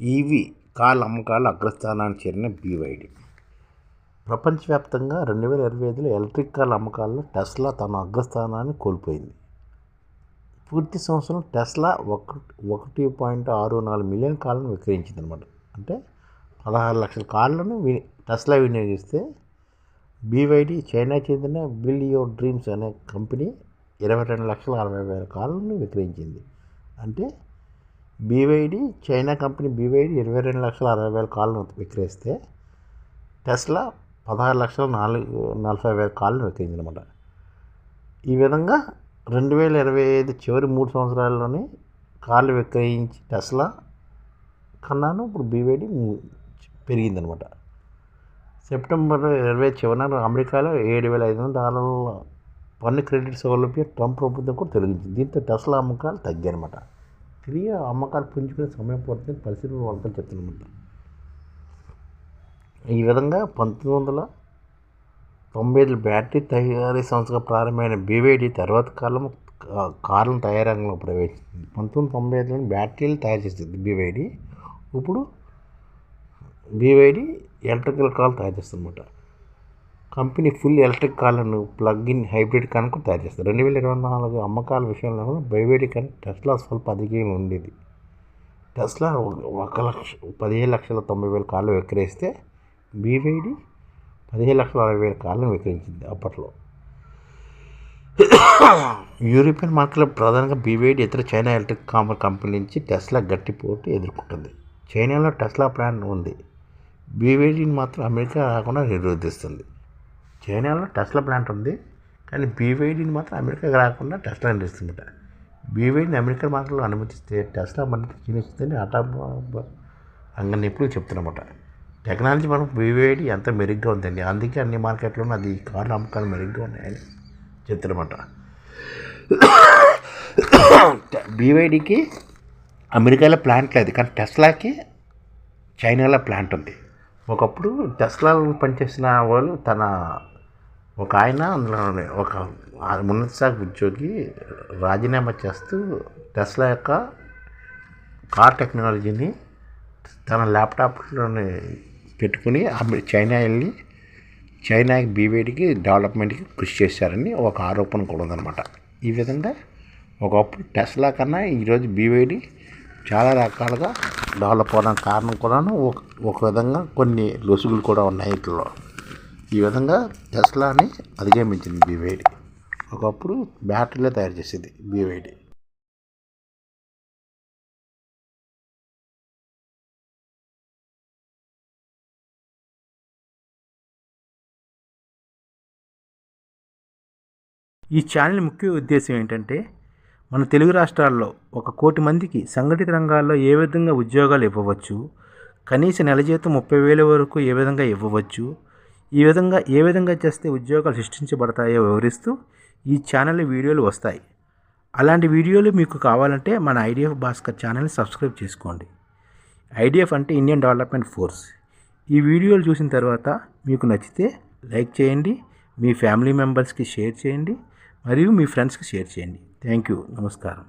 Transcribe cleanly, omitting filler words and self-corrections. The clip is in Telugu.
ఈవీ కార్ల అమ్మకాల అగ్రస్థానానికి చేరిన BYD. ప్రపంచవ్యాప్తంగా 2025లో ఎలక్ట్రిక్ కార్ల అమ్మకాల్లో టెస్లా తన అగ్రస్థానాన్ని కోల్పోయింది. పూర్తి సంవత్సరం టెస్లా 1.64 మిలియన్ కార్లను విక్రయించిందనమాట. అంటే 16 లక్షల కార్లను టెస్లా వినియోగిస్తే BYD చైనాకి చెందిన బిల్డ్ యువర్ డ్రీమ్స్ అనే కంపెనీ 22,60,000 కార్లను విక్రయించింది. అంటే BYD చైనా కంపెనీ BYD 22,60,000 కార్లను విక్రయిస్తే టెస్లా 16,40,000 కార్లను విక్రయించిందన్నమాట. ఈ విధంగా 2025 చివరి 3 సంవత్సరాల్లోనే కార్లు విక్రయించి టెస్లా కన్నాను ఇప్పుడు BYD పెరిగిందనమాట. సెప్టెంబర్ 20 చివరిన అమెరికాలో $7,500 పన్ను క్రెడిట్ సౌలభ్యం ట్రంప్ ప్రభుత్వం కూడా తొలగించింది. దీంతో టెస్లా అమ్మకాలు తగ్గాయన్నమాట. తిరిగి అమ్మకాలు పుంజుకునే సమయం పడుతుంది పరిస్థితులు వాళ్ళతో చెప్తున్నమాట. ఈ విధంగా 1995 బ్యాటరీ తయారీ సంస్థగా ప్రారంభమైన BYD తర్వాత కాలం కార్ల తయారీ రంగంలో ప్రవేశించింది. 1995లో బ్యాటరీలు తయారు చేస్తుంది BYD. ఇప్పుడు BYD ఎలక్ట్రికల్ కార్లు తయారు చేస్తుందన్నమాట. కంపెనీ ఫుల్ ఎలక్ట్రిక్ కార్లను ప్లగ్ ఇన్ హైబ్రిడ్ కార్లను కూడా తయారు చేస్తారు. 2024 అమ్మకాల విషయంలో BYD కన్నా టెస్లా స్వల్ప అధికంగా ఉండేది. టెస్లా 17,90,000 కార్లు విక్రయిస్తే BYD 15,60,000 కార్లను విక్రయించింది అప్పట్లో. యూరోపియన్ మార్కెట్లో ప్రధానంగా BYD ఇతర చైనా ఎలక్ట్రిక్ కామర్ కంపెనీ నుంచి టెస్లా గట్టి పోటీ ఎదుర్కొంటుంది. చైనాలో టెస్లా ప్లాంట్ ఉంది. BYDని మాత్రం అమెరికా రాకుండా నిరోధిస్తుంది. చైనాలో టెస్లా ప్లాంట్ ఉంది, కానీ BYDని మాత్రం అమెరికాకి రాకుండా టెస్లా నిరోధిస్తుందట. BYDని అమెరికా మార్కెట్లో అనుమతిస్తే టెస్లా మరింత క్షీణిస్తుందని ఆటోమొబైల్ రంగ నిపుణులు చెప్తున్నమాట. టెక్నాలజీ మనం BYD ఎంత మెరుగ్గా ఉందండి, అందుకే అన్ని మార్కెట్లోనూ అది కార్ల అమ్మకాలు మెరుగ్గా ఉన్నాయని చెప్తున్నమాట. BYDకి అమెరికాలో ప్లాంట్ లేదు, కానీ టెస్లాకి చైనాలో ప్లాంట్ ఉంది. ఒకప్పుడు టెస్లాలో పనిచేసిన వాళ్ళు ఒక ఆయన అందులో ఒక ఉన్నత శాఖ ఉద్యోగి రాజీనామా చేస్తూ టెస్లా యొక్క కార్ టెక్నాలజీని తన ల్యాప్టాప్లోనే పెట్టుకుని చైనా వెళ్ళి చైనాకి BYDకి డెవలప్మెంట్కి కృషి చేశారని ఒక ఆరోపణ కూడా ఉందన్నమాట. ఈ విధంగా ఒకప్పుడు టెస్లా కన్నా ఈరోజు BYD చాలా రకాలుగా డెవలప్ అవ్వడానికి కారణం కూడాను ఒక విధంగా కొన్ని లొసుగులు కూడా ఉన్నాయి వీటిలో. ఈ విధంగా టెస్లాని అధిగమించింది BYD. ఒకప్పుడు బ్యాటరీలే తయారు చేసేది BYD. ఈ ఛానల్ ముఖ్య ఉద్దేశం ఏంటంటే మన తెలుగు రాష్ట్రాల్లో 1 కోటి మందికి సంఘటిత రంగాల్లో ఏ విధంగా ఉద్యోగాలు ఇవ్వవచ్చు, కనీస నెల జీతం 30,000 వరకు ఏ విధంగా ఇవ్వవచ్చు, ఏ విధంగా చేస్తే ఉద్యోగాలు సృష్టించబడతాయో వివరిస్తూ ఈ ఛానల్లో వీడియోలు వస్తాయి. అలాంటి వీడియోలు మీకు కావాలంటే మన IDF భాస్కర్ ఛానల్ని సబ్స్క్రైబ్ చేసుకోండి. IDF అంటే ఇండియన్ డెవలప్మెంట్ ఫోర్స్. ఈ వీడియోలు చూసిన తర్వాత మీకు నచ్చితే లైక్ చేయండి, మీ ఫ్యామిలీ మెంబర్స్కి షేర్ చేయండి, మరియు మీ ఫ్రెండ్స్కి షేర్ చేయండి. Thank you. నమస్కారం.